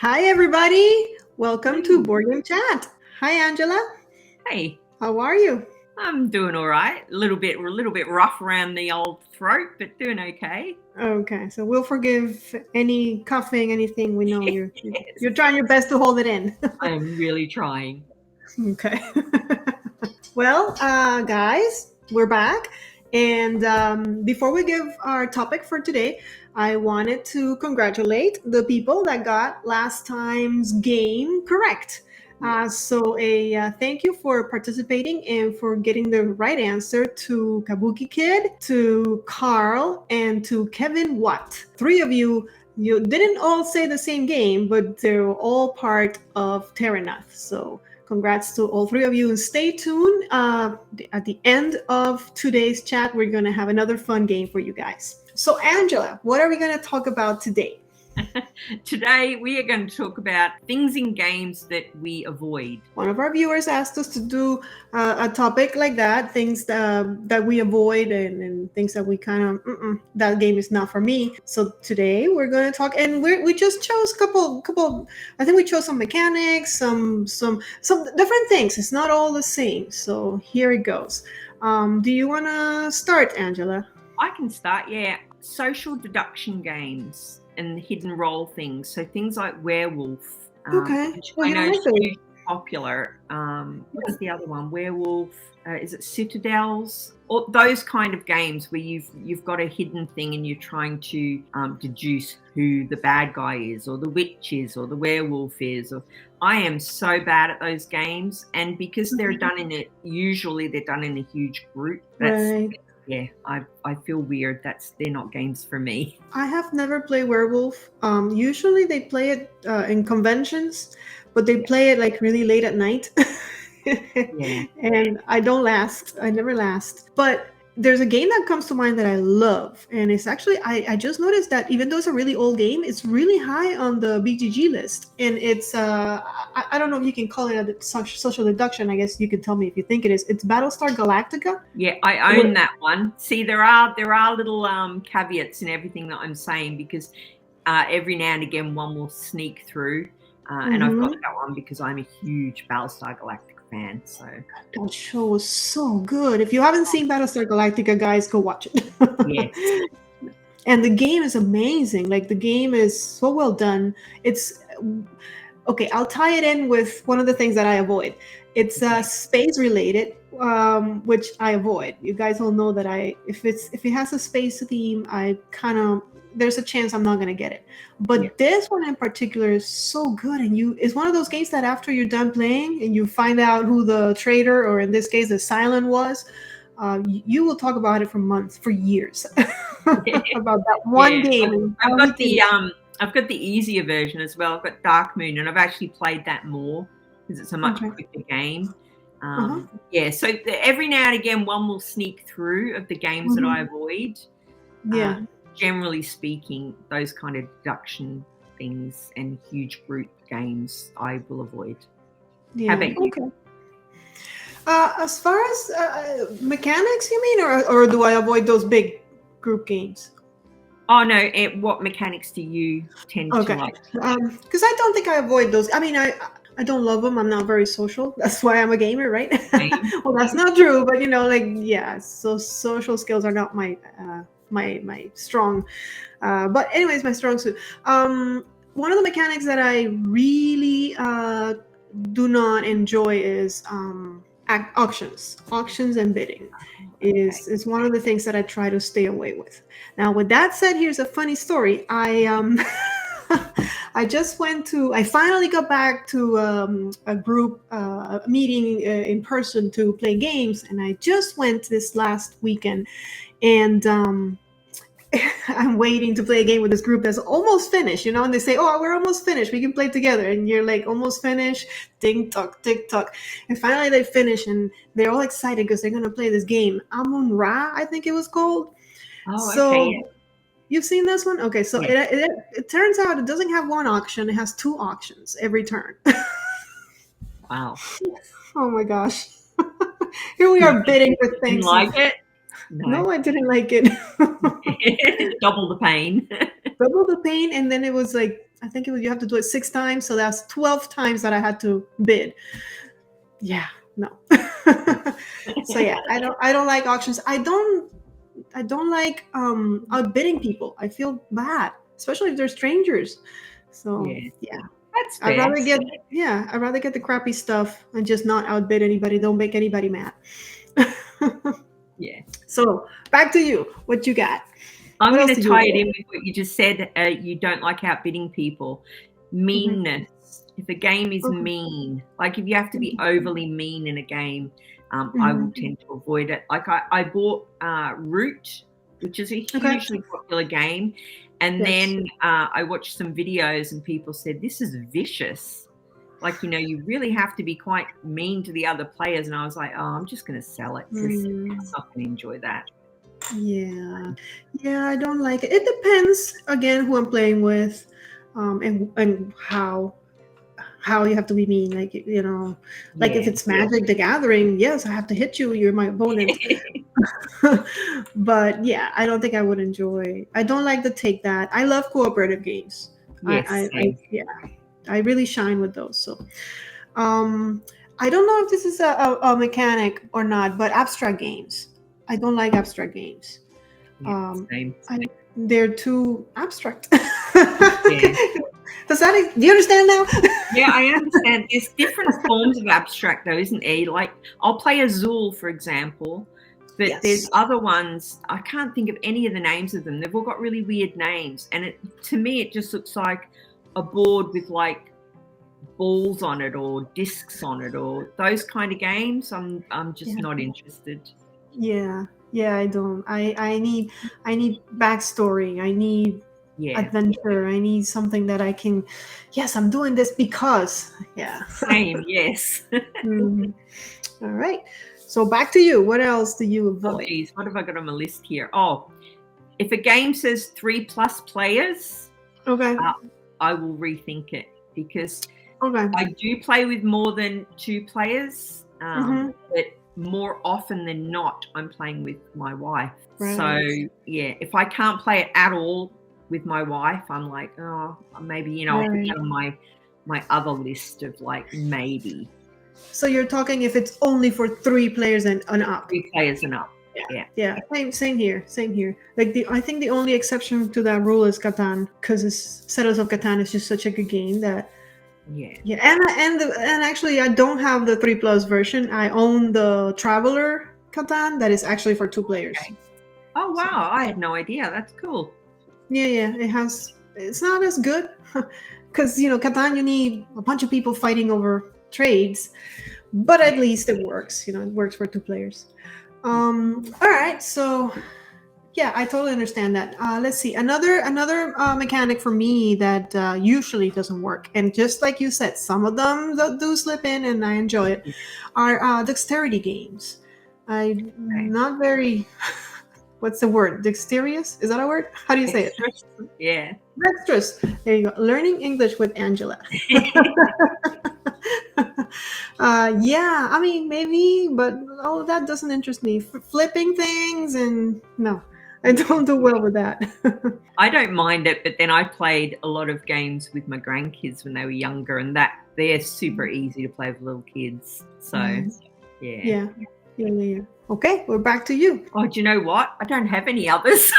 Hi, everybody. Welcome to Hey, Board Game Chat. Hi, Angela. hey, How are you? I'm doing all right. A little bit rough around the old throat, but doing okay. Okay, so we'll forgive any coughing, anything. We know you're Yes, trying your best to hold it in. I am really trying. Okay. Well, guys, we're back. And before we give our topic for today, I wanted to congratulate the people that got last time's game correct. Yeah. So, a thank you for participating and for getting the right answer to Kabuki Kid, to Carl, and to Kevin Watt. Three of you. You didn't all say the same game, but they're all part of Terranath. So, congrats to all three of you. And stay tuned. At the end of today's chat, we're going to have another fun game for you guys. So, Angela, what are we going to talk about today? Today we are going to talk about things in games that we avoid. One of our viewers asked us to do a topic like that, things that we avoid and things that we kind of, that game is not for me. So today we're going to talk, and we just chose a couple. I think we chose some mechanics, some different things. It's not all the same. So here it goes. Do you want to start, Angela? I can start, yeah. Social deduction games and hidden role things. So things like Werewolf, Okay. which Well, I you know don't is like those. hugely popular. What's the other one? Werewolf. Is it Citadels? Or those kind of games where you've got a hidden thing and you're trying to deduce who the bad guy is, or the witch is, or the werewolf is. Or I am so bad at those games, and because they're done in it, usually they're done in a huge group. That's Right. yeah, I feel weird. They're not games for me. I have never played Werewolf. Usually they play it in conventions, but they Yeah, play it like really late at night. yeah. And I don't last. I never last. But there's a game that comes to mind that I love. And it's actually, I just noticed that even though it's a really old game, it's really high on the BGG list. And it's, I don't know if you can call it a social deduction. I guess you can tell me if you think it is. It's Battlestar Galactica. Yeah, I own that one. See, there are little caveats in everything that I'm saying, because every now and again one will sneak through, and I've got Mhm. that one because I'm a huge Battlestar Galactica fan. So That show was so good. If you haven't seen Battlestar Galactica, guys, go watch it. yes, And the game is amazing. Like the game is so well done. It's okay. I'll tie it in with one of the things that I avoid. It's okay, space related, which I avoid. You guys all know that if it has a space theme, I kind of there's a chance I'm not gonna get it. yeah, But this one in particular is so good, and it's one of those games that after you're done playing and you find out who the traitor, or in this case the silent was, you will talk about it for months, for years, about that one yeah. game I've, and I've how he got did the it. I've got the easier version as well. I've got Dark Moon, and I've actually played that more because it's a much Okay. quicker game. Uh-huh. Yeah, so every now and again one will sneak through of the games that I Mhm. avoid. Uh, Yeah. Generally speaking, those kind of deduction things and huge group games I will avoid. How Yeah. about you? Okay. As far as mechanics, you mean, or do I avoid those big group games? Oh no, what mechanics do you tend to Okay. like? Because I don't think I avoid those. I mean, I don't love them. I'm not very social. That's why I'm a gamer, right? Game? Well, that's not true, but like, yeah. So social skills are not my strong. But anyways, my strong suit. One of the mechanics that I really do not enjoy is auctions and bidding Okay. is one of the things that I try to stay away with. Now, with that said, here's a funny story. I finally got back to a group meeting in person to play games, and I just went this last weekend, and I'm waiting to play a game with this group that's almost finished, and they say, "Oh, we're almost finished. We can play together." And you're like, "Almost finished?" Tick tock, tick tock. And finally, they finish, and they're all excited because they're gonna play this game, Amun Ra, I think it was called. Oh, okay. So you've seen this one? Okay, so Yeah. it turns out it doesn't have one auction; it has two auctions every turn. Wow. Oh my gosh! Here we You are bidding for didn't things. like it? No. No, I didn't like it. Double the pain. Double the pain, and then it was like I think you have to do it 6 times, so that's 12 times that I had to bid. Yeah, no. So yeah, I don't like auctions. I don't like outbidding people. I feel bad, especially if they're strangers. So yeah. That's fair. I'd rather get the crappy stuff and just not outbid anybody. Don't make anybody mad. Yeah. So back to you. What you got? I'm going to tie it in with what you just said. You don't like outbidding people. Meanness. If a game is mean, like if you have to be overly mean in a game, I will tend to avoid it. Like I bought Root, which is a hugely popular game. And then I watched some videos and people said, this is vicious. Like, you know, you really have to be quite mean to the other players. And I was like, oh, I'm just going to sell it because I'm not going to enjoy that. Yeah, I don't like it. It depends, again, who I'm playing with and how you have to be mean. Like, you know, like if it's Magic the Gathering, yes, I have to hit you. You're my opponent. But yeah, I don't think I would enjoy. I don't like to take that. I love cooperative games. Yes, I really shine with those. So, I don't know if this is a mechanic or not, but abstract games. I don't like abstract games. Same. They're too abstract. Do you understand now? Yeah, I understand. There's different forms of abstract, though, isn't there? Like, I'll play Azul, for example, but there's other ones. I can't think of any of the names of them. They've all got really weird names, and to me, it just looks like a board with like balls on it or discs on it or those kind of games. I'm just not interested. Yeah, I don't. I need backstory. I need adventure. I need something that I can. Yes, I'm doing this because. Yeah. Same. Yes. All right. So back to you. What else do you avoid? Oh, geez, what have I got on my list here? Oh, if a game says 3+ players, I will rethink it because I do play with more than 2 players, but more often than not, I'm playing with my wife. Right. So yeah, if I can't play it at all with my wife, I'm like, oh, maybe, you know, I'll put that on my other list of like maybe. So you're talking if it's only for 3 players and up. 3 players and up. Yeah. Same here. Like I think the only exception to that rule is Catan, because Settlers of Catan is just such a good game that. Yeah, and actually, I don't have the 3+ version. I own the Traveler Catan that is actually for 2 players. Okay. Oh wow! I had no idea. That's cool. Yeah. It's not as good because Catan, you need a bunch of people fighting over trades, but at least it works. It works for 2 players. All right, so. Yeah, I totally understand that. Let's see. Another mechanic for me that usually doesn't work, and just like you said, some of them do slip in, and I enjoy it, are dexterity games. I'm not very... What's the word? Dexterous? Is that a word? How do you say it? Yeah. Dexterous. There you go. Learning English with Angela. Yeah, I mean, maybe, but all of that doesn't interest me. Flipping things and no. I don't do well with that. I don't mind it, but then I played a lot of games with my grandkids when they were younger, and they're super easy to play with little kids. So, yeah. Okay, we're back to you. Oh, do you know what? I don't have any others.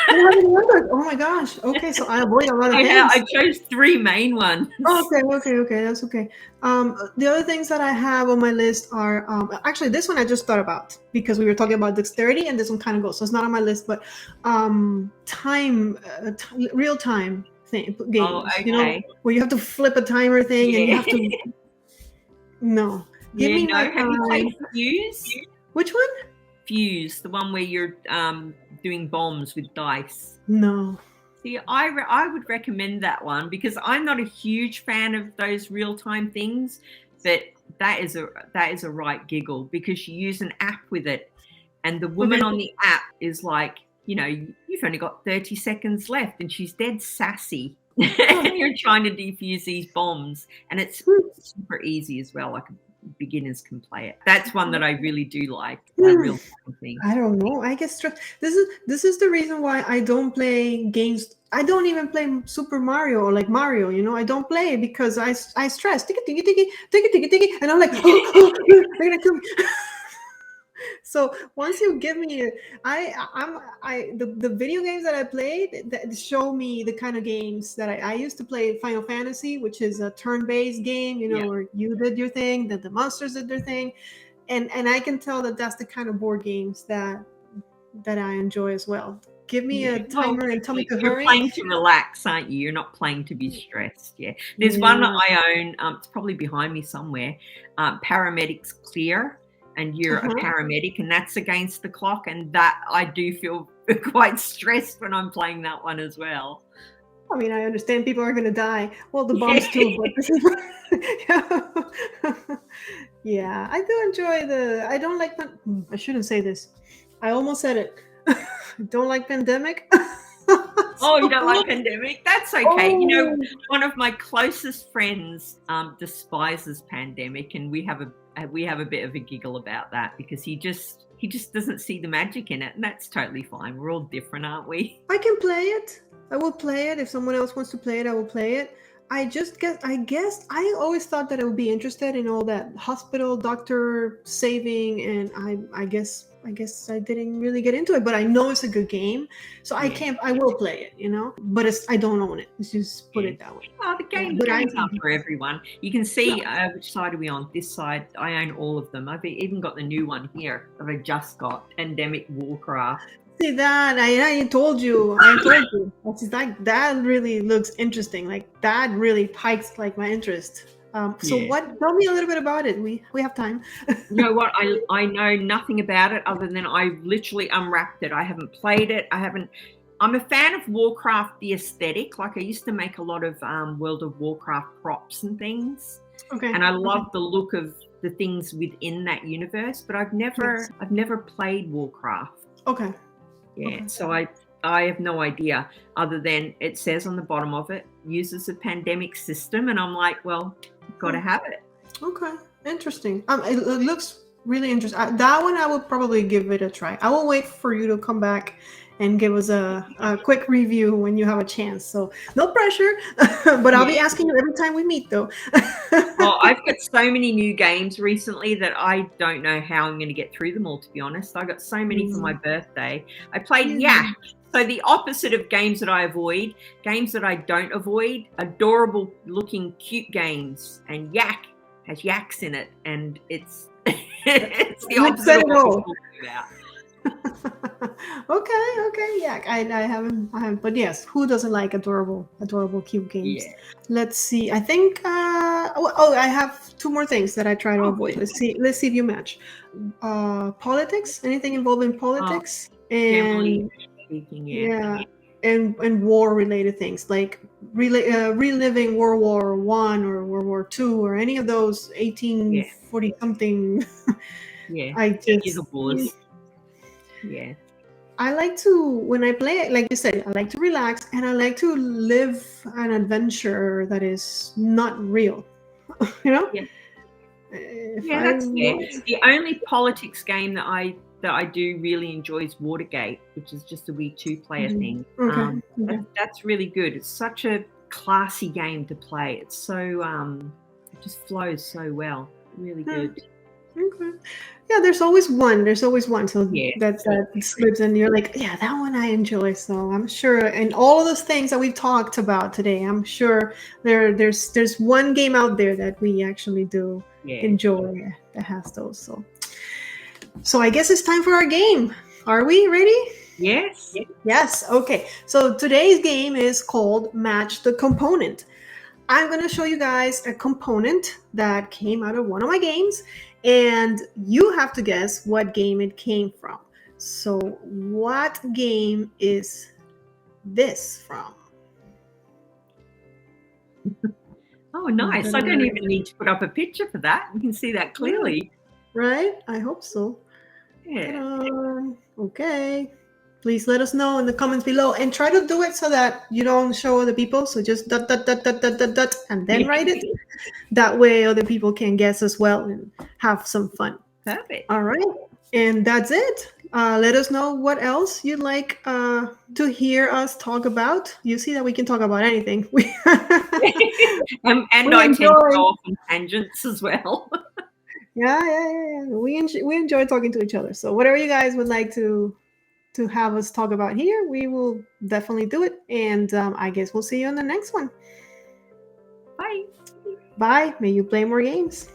You don't have any others? Oh my gosh. Okay, so I avoid a lot of things. I chose 3 main ones. Okay, that's okay. The other things that I have on my list are actually this one I just thought about because we were talking about dexterity, and this one kind of goes. So it's not on my list, but real time games. Oh, okay. Where you have to flip a timer thing and you have to. No. Give me my Have you played Fuse? Which one? Fuse, the one where you're doing bombs with dice. No. See, I would recommend that one because I'm not a huge fan of those real-time things, but that is a right giggle because you use an app with it, and the woman on the app is like, you've only got 30 seconds left, and she's dead sassy. You're trying to defuse these bombs, and it's super easy as well. Like beginners can play it. That's one that I really do like. A real fun thing. I don't know. I guess this is the reason why I don't play games. I don't even play Super Mario or like Mario. You know, I don't play it because I stress. Tiki tiki tiki tiki tiki tiki, and I'm like, oh, they're gonna kill me. So once you give me, the video games that I played that show me the kind of games that I used to play. Final Fantasy, which is a turn-based game, you know, where you did your thing, that the monsters did their thing, and I can tell that that's the kind of board games that I enjoy as well. Give me a timer and tell me to hurry. You're playing to relax, aren't you? You're not playing to be stressed. Yeah. There's one that I own. It's probably behind me somewhere. Paramedics Clear. And you're a paramedic, and that's against the clock, and that I do feel quite stressed when I'm playing that one as well. I mean, I understand people are going to die. Well, the bombs too, but this is yeah, I do enjoy I don't like I shouldn't say this. I almost said it. I don't like Pandemic. Oh, you don't like Pandemic? That's okay. You know, one of my closest friends despises Pandemic, and we have a bit of a giggle about that because he just doesn't see the magic in it, and that's totally fine. We're all different, aren't we? I can play it. I will play it. If someone else wants to play it, I will play it. I guess I always thought that I would be interested in all that hospital doctor saving, and I guess I didn't really get into it, but I know it's a good game, so I will play it, you know, but I don't own it. Let's just put it that way. Oh, the game's up for everyone. You can see which side are we on? This side. I own all of them. I've even got the new one here that I just got, Pandemic Warcraft. See that? I told you. It's like that really looks interesting. Like that really pikes like my interest. So tell me a little bit about it. We have time. You know what? I know nothing about it other than I literally unwrapped it. I haven't played it. I'm a fan of Warcraft, the aesthetic. Like I used to make a lot of World of Warcraft props and things. Okay. And I love the look of the things within that universe, but I've never played Warcraft. Okay. Yeah. Okay. So I have no idea other than it says on the bottom of it, uses a pandemic system. And I'm like, well, got to have it. Okay. Interesting. It looks really interesting. That one I will probably give it a try. I will wait for you to come back and give us a quick review when you have a chance. So no pressure, but I'll be asking you every time we meet though. Well, I've got so many new games recently that I don't know how I'm going to get through them all, to be honest. I got so many for my birthday. I played Yak. So the opposite of games that I avoid, games that I don't avoid, adorable looking, cute games. And Yak has yaks in it. And it's the opposite of what I'm talking about. Okay, yeah. I haven't, but yes, who doesn't like adorable, cute games? Yeah. Let's see. I think. I have two more things that I try to avoid. Let's see if you match. Politics. Anything involving politics and and war-related things like reliving World War I or World War II or any of those 1840 something. Yeah. I like to, when I play it, like you said, I like to relax and I like to live an adventure that is not real. You know? Yeah, that's fair. The only politics game that I do really enjoy is Watergate, which is just a wee two-player thing. That's really good. It's such a classy game to play. It's so it just flows so well. Really good. Okay. Yeah, there's always one. So that slips, and you're like, yeah, that one I enjoy. So I'm sure, and all of those things that we've talked about today, I'm sure there's one game out there that we actually do enjoy that has those. So I guess it's time for our game. Are we ready? Yes. Yes. Okay. So today's game is called Match the Component. I'm going to show you guys a component that came out of one of my games, and you have to guess what game it came from. So what game is this from? Oh, nice. I don't even need to put up a picture for that. You can see that clearly. Right? I hope so. Yeah. Okay. Please let us know in the comments below, and try to do it so that you don't show other people. So just dot dot dot dot dot dot dot and then write it. That way other people can guess as well and have some fun. Perfect. All right. And that's it. Let us know what else you'd like to hear us talk about. You see that we can talk about anything. and we I tend to enjoy- go off on tangents as well. Yeah. We enjoy talking to each other. So whatever you guys would like to have us talk about here, we will definitely do it. And I guess we'll see you on the next one. Bye. Bye. May you play more games.